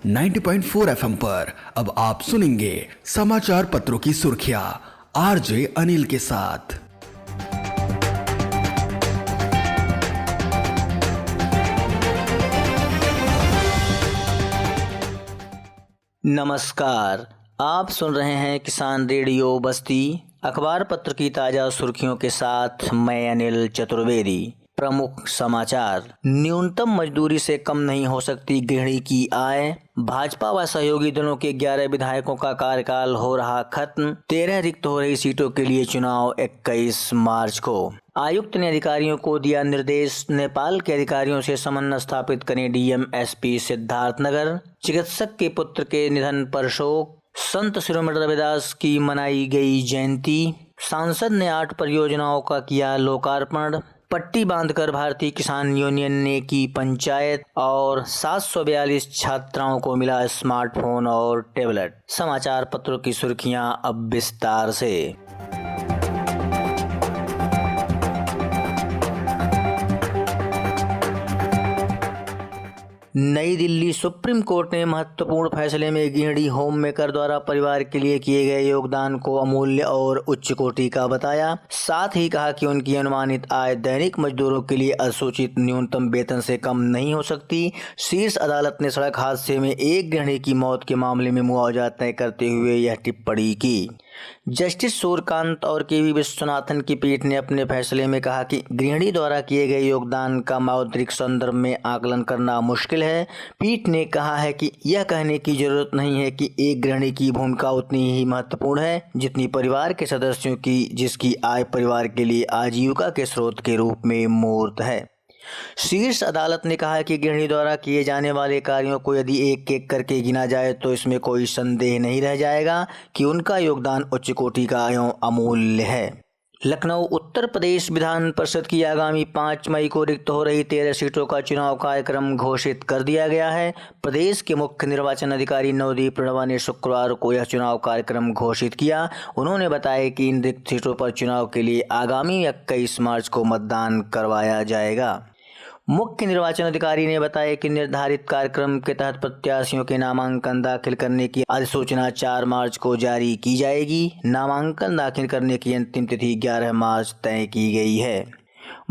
90.4 FM पर अब आप सुनेंगे समाचार पत्रों की सुर्खियां आरजे अनिल के साथ। नमस्कार, आप सुन रहे हैं किसान रेडियो बस्ती अखबार पत्र की ताजा सुर्खियों के साथ मैं अनिल चतुर्वेदी। प्रमुख समाचार। न्यूनतम मजदूरी से कम नहीं हो सकती गृहिणी की आय। भाजपा व सहयोगी दलों के 11 विधायकों का कार्यकाल हो रहा खत्म। 13 रिक्त हो रही सीटों के लिए चुनाव 21 मार्च को। आयुक्त ने अधिकारियों को दिया निर्देश, नेपाल के अधिकारियों से समन्वय स्थापित करें डीएम एसपी सिद्धार्थनगर। चिकित्सक के पुत्र के निधन पर शोक। संत शिरोमणि रविदास की मनाई गई जयंती। सांसद ने 8 परियोजनाओं का किया लोकार्पण। पट्टी बांधकर भारतीय किसान यूनियन ने की पंचायत और 742 छात्राओं को मिला स्मार्टफोन और टैबलेट। समाचार पत्रों की सुर्खियां अब विस्तार से। नई दिल्ली। सुप्रीम कोर्ट ने महत्वपूर्ण फैसले में गृहिणी होम मेकर द्वारा परिवार के लिए किए गए योगदान को अमूल्य और उच्च कोटि का बताया। साथ ही कहा कि उनकी अनुमानित आय दैनिक मजदूरों के लिए अधिसूचित न्यूनतम वेतन से कम नहीं हो सकती। शीर्ष अदालत ने सड़क हादसे में एक गृहिणी की मौत के मामले में मुआवजा तय करते हुए यह टिप्पणी की। जस्टिस सूर्यकांत और केवी विश्वनाथन की पीठ ने अपने फैसले में कहा कि गृहिणी द्वारा किए गए योगदान का मौद्रिक संदर्भ में आकलन करना मुश्किल है। पीठ ने कहा है कि यह कहने की जरूरत नहीं है कि एक गृहिणी की भूमिका उतनी ही महत्वपूर्ण है जितनी परिवार के सदस्यों की, जिसकी आय परिवार के लिए आजीविका के स्रोत के रूप में मूर्त है। शीर्ष अदालत ने कहा कि गृहिणी द्वारा किए जाने वाले कार्यों को यदि एक एक करके गिना जाए तो इसमें कोई संदेह नहीं रह जाएगा कि उनका योगदान उच्च कोटि का एवं अमूल्य है। लखनऊ। उत्तर प्रदेश विधान परिषद की आगामी 5 मई को रिक्त हो रही 13 सीटों का चुनाव कार्यक्रम घोषित कर दिया गया है। प्रदेश के मुख्य निर्वाचन अधिकारी नवदीप प्रणवा ने शुक्रवार को यह चुनाव कार्यक्रम घोषित किया। उन्होंने बताया कि इन रिक्त सीटों पर चुनाव के लिए आगामी 21 मार्च को मतदान करवाया जाएगा। मुख्य निर्वाचन अधिकारी ने बताया कि निर्धारित कार्यक्रम के तहत प्रत्याशियों के नामांकन दाखिल करने की अधिसूचना 4 मार्च को जारी की जाएगी। नामांकन दाखिल करने की अंतिम तिथि 11 मार्च तय की गई है।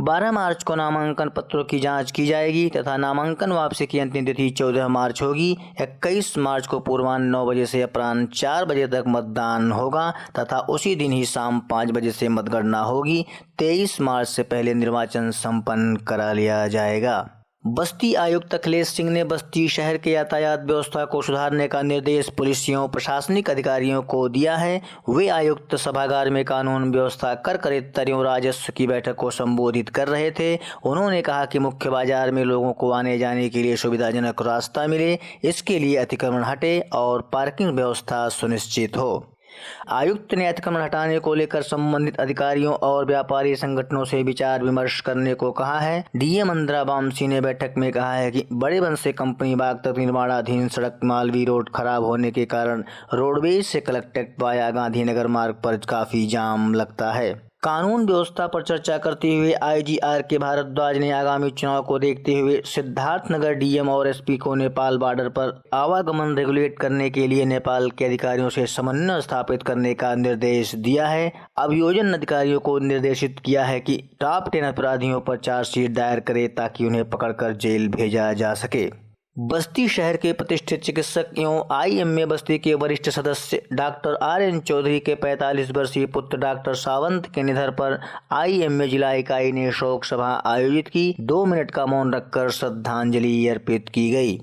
12 मार्च को नामांकन पत्रों की जांच की जाएगी तथा नामांकन वापसी की अंतिम तिथि 14 मार्च होगी। 21 मार्च को पूर्वाह्न 9 बजे से अपराह्न 4 बजे तक मतदान होगा तथा उसी दिन ही शाम 5 बजे से मतगणना होगी। 23 मार्च से पहले निर्वाचन संपन्न करा लिया जाएगा। बस्ती आयुक्त अखिलेश सिंह ने बस्ती शहर के यातायात व्यवस्था को सुधारने का निर्देश पुलिसियों प्रशासनिक अधिकारियों को दिया है। वे आयुक्त सभागार में कानून व्यवस्था कर खरीदारी और राजस्व की बैठक को संबोधित कर रहे थे। उन्होंने कहा कि मुख्य बाजार में लोगों को आने जाने के लिए सुविधाजनक रास्ता मिले, इसके लिए अतिक्रमण हटे और पार्किंग व्यवस्था सुनिश्चित हो। आयुक्त ने अतिक्रमण हटाने को लेकर संबंधित अधिकारियों और व्यापारी संगठनों से विचार विमर्श करने को कहा है। डीएम इंदिरा वामसी ने बैठक में कहा है कि बड़े बन से कंपनी बाग तक निर्माणाधीन सड़क मालवी रोड खराब होने के कारण रोडवेज से कलेक्ट्रेट वाया गांधीनगर मार्ग पर काफी जाम लगता है। कानून व्यवस्था पर चर्चा करते हुए आईजीआर के भारद्वाज ने आगामी चुनाव को देखते हुए सिद्धार्थनगर डीएम और एसपी को नेपाल बॉर्डर पर आवागमन रेगुलेट करने के लिए नेपाल के अधिकारियों से समन्वय स्थापित करने का निर्देश दिया है। अभियोजन अधिकारियों को निर्देशित किया है कि टॉप 10 अपराधियों पर चार्जशीट दायर करे ताकि उन्हें पकड़कर जेल भेजा जा सके। बस्ती शहर के प्रतिष्ठित चिकित्सक एवं आईएमए बस्ती के वरिष्ठ सदस्य डॉक्टर आरएन चौधरी के 45 वर्षीय पुत्र डॉक्टर सावंत के निधन पर आईएमए जिला इकाई ने शोक सभा आयोजित की। 2 मिनट का मौन रखकर श्रद्धांजलि अर्पित की गई।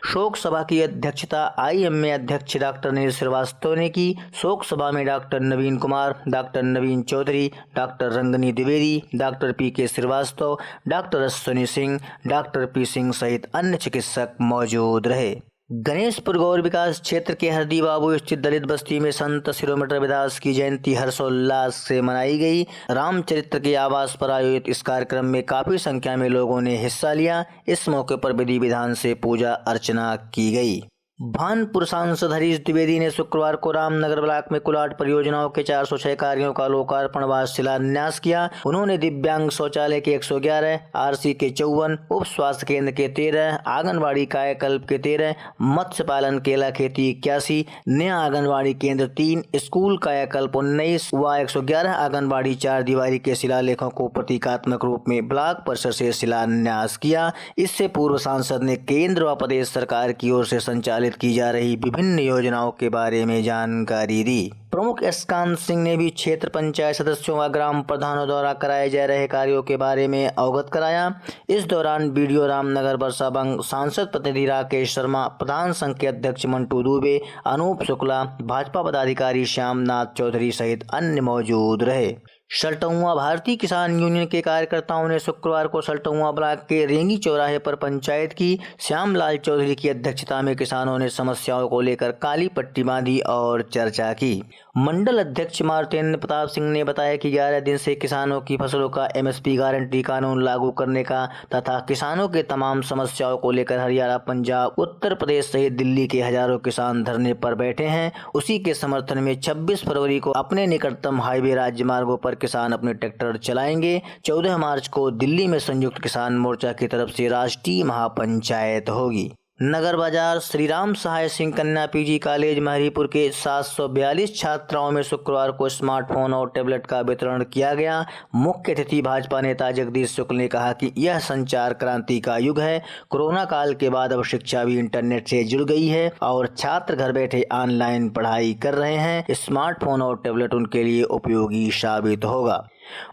शोक सभा की अध्यक्षता आईएमए अध्यक्ष डॉक्टर नील श्रीवास्तव ने की। शोक सभा में doctor Naveen Kumar, doctor Naveen Chaudhary, doctor Rangni Dwivedi, doctor PK Srivastava, doctor Ashwini Singh, doctor P Singh सहित अन्य चिकित्सक मौजूद रहे। गणेशपुर गौर विकास क्षेत्र के हरदी बाबू स्थित दलित बस्ती में संत शिरोमणि रविदास की जयंती हर्षोल्लास से मनाई गई। रामचरित्र के आवास पर आयोजित इस कार्यक्रम में काफी संख्या में लोगों ने हिस्सा लिया। इस मौके पर विधि विधान से पूजा अर्चना की गई। भानपुर सांसद हरीश द्विवेदी ने शुक्रवार को रामनगर ब्लॉक में कुल 8 परियोजनाओं के 406 कार्यों का लोकार्पण व शिलान्यास किया। उन्होंने दिव्यांग शौचालय के 111, आरसी के 54, उप स्वास्थ्य केंद्र के 13, आंगनबाड़ी कायाकल्प के 13, मत्स्य पालन केला खेती 81, नया आंगनबाड़ी केंद्र 3, स्कूल कायाकल्प 19 व 111 आंगनबाड़ी 4 दीवारी के शिलालेखों को प्रतीकात्मक रूप में ब्लॉक परिसर से शिलान्यास किया। इससे पूर्व सांसद ने केंद्र व प्रदेश सरकार की ओर से संचालित की जा रही विभिन्न योजनाओं के बारे में जानकारी दी। प्रमुख यशकांत सिंह ने भी क्षेत्र पंचायत सदस्यों व ग्राम प्रधानों द्वारा कराए जा रहे कार्यों के बारे में अवगत कराया। इस दौरान बीडीओ रामनगर बरसाबंग, सांसद प्रतिनिधि राकेश शर्मा, प्रधान संघ के अध्यक्ष मंटू दुबे, अनूप शुक्ला, भाजपा पदाधिकारी श्यामनाथ चौधरी सहित अन्य मौजूद रहे। सल्टौआ भारतीय किसान यूनियन के कार्यकर्ताओं ने शुक्रवार को सल्टौआ ब्लॉक के रेंगी चौराहे पर पंचायत की श्यामलाल चौधरी की अध्यक्षता में किसानों ने समस्याओं को लेकर काली पट्टी बांधी और चर्चा की। मंडल अध्यक्ष मार्तेंद्र प्रताप सिंह ने बताया कि 11 दिन से किसानों की फसलों का एमएसपी गारंटी कानून लागू करने का तथा किसानों के तमाम समस्याओं को लेकर हरियाणा, पंजाब, उत्तर प्रदेश सहित दिल्ली के हजारों किसान धरने पर बैठे हैं। उसी के समर्थन में 26 फरवरी को अपने निकटतम हाईवे राज्य मार्गों पर किसान अपने ट्रैक्टर चलाएंगे। 14 मार्च को दिल्ली में संयुक्त किसान मोर्चा की तरफ से राष्ट्रीय महापंचायत होगी। नगर बाजार श्री राम सहाय सिंह कन्या पीजी कॉलेज महरीपुर के 742 छात्राओं में शुक्रवार को स्मार्टफोन और टैबलेट का वितरण किया गया। मुख्य अतिथि भाजपा नेता जगदीश शुक्ल ने कहा कि यह संचार क्रांति का युग है। कोरोना काल के बाद अब शिक्षा भी इंटरनेट से जुड़ गई है और छात्र घर बैठे ऑनलाइन पढ़ाई कर रहे हैं। स्मार्टफोन और टैबलेट उनके लिए उपयोगी साबित होगा।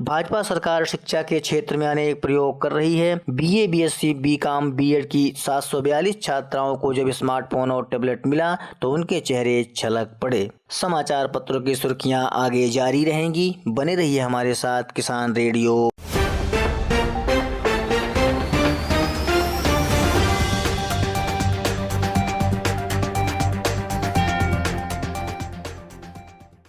भाजपा सरकार शिक्षा के क्षेत्र में अनेक प्रयोग कर रही है। बीए, बीएससी, बीकॉम, बीएड की 742 छात्राओं को जब स्मार्टफोन और टैबलेट मिला तो उनके चेहरे छलक पड़े। समाचार पत्रों की सुर्खियां आगे जारी रहेंगी। बने रहिए हमारे साथ किसान रेडियो।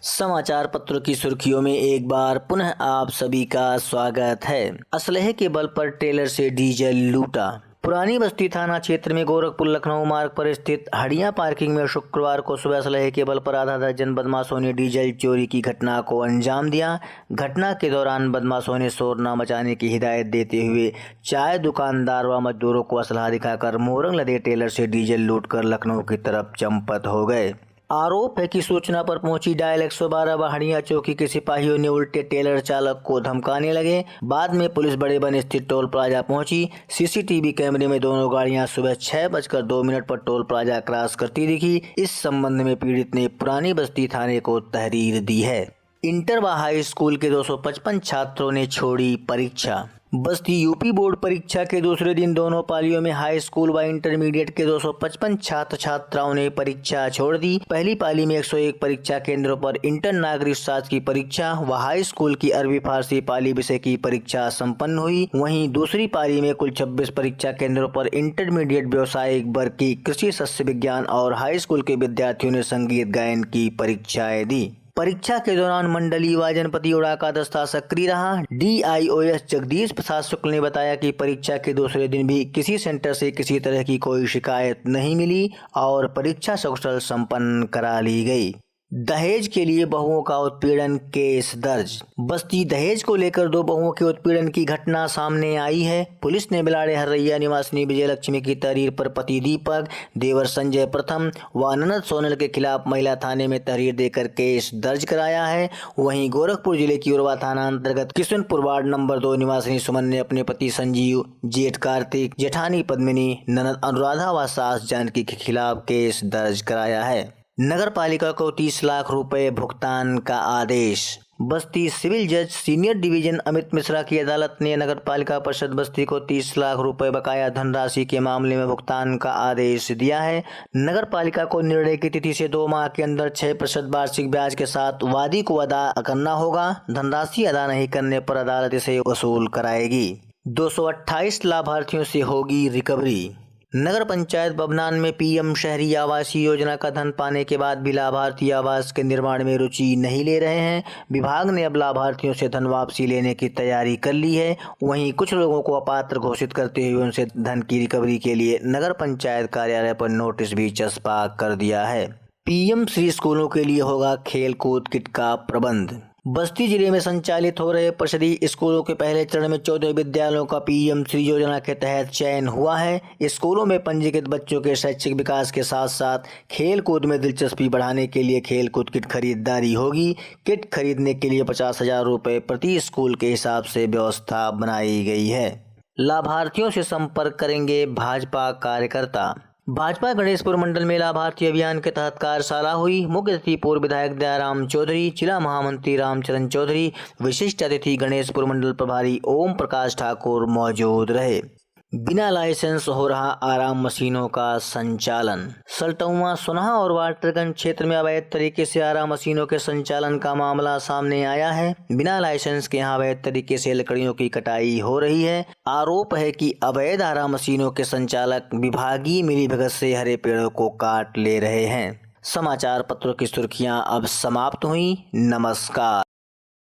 समाचार पत्रों की सुर्खियों में एक बार पुनः आप सभी का स्वागत है। असलहे के बल पर टेलर से डीजल लूटा। पुरानी बस्ती थाना क्षेत्र में गोरखपुर लखनऊ मार्ग पर स्थित हड़िया पार्किंग में शुक्रवार को सुबह असलहे के बल पर आधा दर्जन बदमाशों ने डीजल चोरी की घटना को अंजाम दिया। घटना के दौरान बदमाशों ने शोर न मचाने की हिदायत देते हुए चाय दुकानदार व मजदूरों को असलहा दिखाकर मोरंग लदे टेलर से डीजल लूटकर लखनऊ की तरफ चंपत हो गए। आरोप है कि सूचना पर पहुंची डायल 112 व हड़िया चौकी के सिपाहियों ने उल्टे टेलर चालक को धमकाने लगे। बाद में पुलिस बड़े बन स्थित टोल प्लाजा पहुंची। सीसीटीवी कैमरे में दोनों गाड़ियां सुबह 6:02 पर टोल प्लाजा क्रॉस करती दिखी। इस संबंध में पीड़ित ने पुरानी बस्ती थाने को तहरीर दी है। इंटर व हाई स्कूल के 255 छात्रों ने छोड़ी परीक्षा। बस्ती यूपी बोर्ड परीक्षा के दूसरे दिन दोनों पालियों में हाई स्कूल व इंटरमीडिएट के 255 छात्र छात्राओं ने परीक्षा छोड़ दी। पहली पाली में 101 परीक्षा केंद्रों पर इंटर नागरिक शास्त्र की परीक्षा व हाई स्कूल की अरबी फारसी पाली विषय की परीक्षा संपन्न हुई। वहीं दूसरी पाली में कुल 26 परीक्षा केंद्रों पर इंटरमीडिएट व्यावसायिक वर्ग की कृषि, शस्य विज्ञान और हाई स्कूल के विद्यार्थियों ने संगीत गायन की परीक्षाएं दी। परीक्षा के दौरान मंडलीय व जनपदीय उड़ा का दस्ता सक्रिय रहा। DIOS जगदीश प्रसाद शुक्ल ने बताया कि परीक्षा के दूसरे दिन भी किसी सेंटर से किसी तरह की कोई शिकायत नहीं मिली और परीक्षा सकुशल संपन्न करा ली गई। दहेज के लिए बहुओं का उत्पीड़न केस दर्ज। बस्ती दहेज को लेकर 2 बहुओं के उत्पीड़न की घटना सामने आई है। पुलिस ने बिलाड़े हर्रैया निवासिनी विजय लक्ष्मी की तहरीर पर पति दीपक, देवर संजय प्रथम व ननद सोनल के खिलाफ महिला थाने में तहरीर देकर केस दर्ज कराया है। वहीं गोरखपुर जिले की उरवा थाना अंतर्गत किशनपुर वार्ड नंबर 2 निवासिनी सुमन ने अपने पति संजीव, जेठ कार्तिक, जेठानी पद्मिनी, ननद अनुराधा व सास जानकी के खिलाफ केस दर्ज कराया है। नगर पालिका को 30 लाख रुपए भुगतान का आदेश। बस्ती सिविल जज सीनियर डिवीजन अमित मिश्रा की अदालत ने नगर पालिका परिषद बस्ती को 30 लाख रुपए बकाया धनराशि के मामले में भुगतान का आदेश दिया है। नगर पालिका को निर्णय की तिथि से 2 माह के अंदर 6% वार्षिक ब्याज के साथ वादी को अदा करना होगा। धनराशि अदा नहीं करने पर अदालत इसे वसूल कराएगी। 228 लाभार्थियों से होगी रिकवरी। नगर पंचायत बभनान में पीएम शहरी आवासीय योजना का धन पाने के बाद भी लाभार्थी आवास के निर्माण में रुचि नहीं ले रहे हैं। विभाग ने अब लाभार्थियों से धन वापसी लेने की तैयारी कर ली है। वहीं कुछ लोगों को अपात्र घोषित करते हुए उनसे धन की रिकवरी के लिए नगर पंचायत कार्यालय पर नोटिस भी चस्पा कर दिया है। पीएम श्री स्कूलों के लिए होगा खेल कूद किट का प्रबंध। बस्ती जिले में संचालित हो रहे परिषदीय स्कूलों के पहले चरण में 14 विद्यालयों का पीएम श्री योजना के तहत चयन हुआ है। स्कूलों में पंजीकृत बच्चों के शैक्षिक विकास के साथ साथ खेल कूद में दिलचस्पी बढ़ाने के लिए खेल कूद किट खरीदारी होगी। किट खरीदने के लिए 50,000 रुपये प्रति स्कूल के हिसाब से व्यवस्था बनाई गई है। लाभार्थियों से संपर्क करेंगे भाजपा कार्यकर्ता। भाजपा गणेशपुर मंडल में लाभार्थी अभियान के तहत कार्यशाला हुई। मुख्य अतिथि पूर्व विधायक दयाराम चौधरी, जिला महामंत्री रामचरण चौधरी, विशिष्ट अतिथि गणेशपुर मंडल प्रभारी ओम प्रकाश ठाकुर मौजूद रहे। बिना लाइसेंस हो रहा आराम मशीनों का संचालन। सल्टौआ, सोनहा और वाटरगंज क्षेत्र में अवैध तरीके से आराम मशीनों के संचालन का मामला सामने आया है। बिना लाइसेंस के यहाँ अवैध तरीके से लकड़ियों की कटाई हो रही है। आरोप है कि अवैध आराम मशीनों के संचालक विभागीय मिलीभगत से हरे पेड़ों को काट ले रहे हैं। समाचार पत्रों की सुर्खियां अब समाप्त हुई। नमस्कार।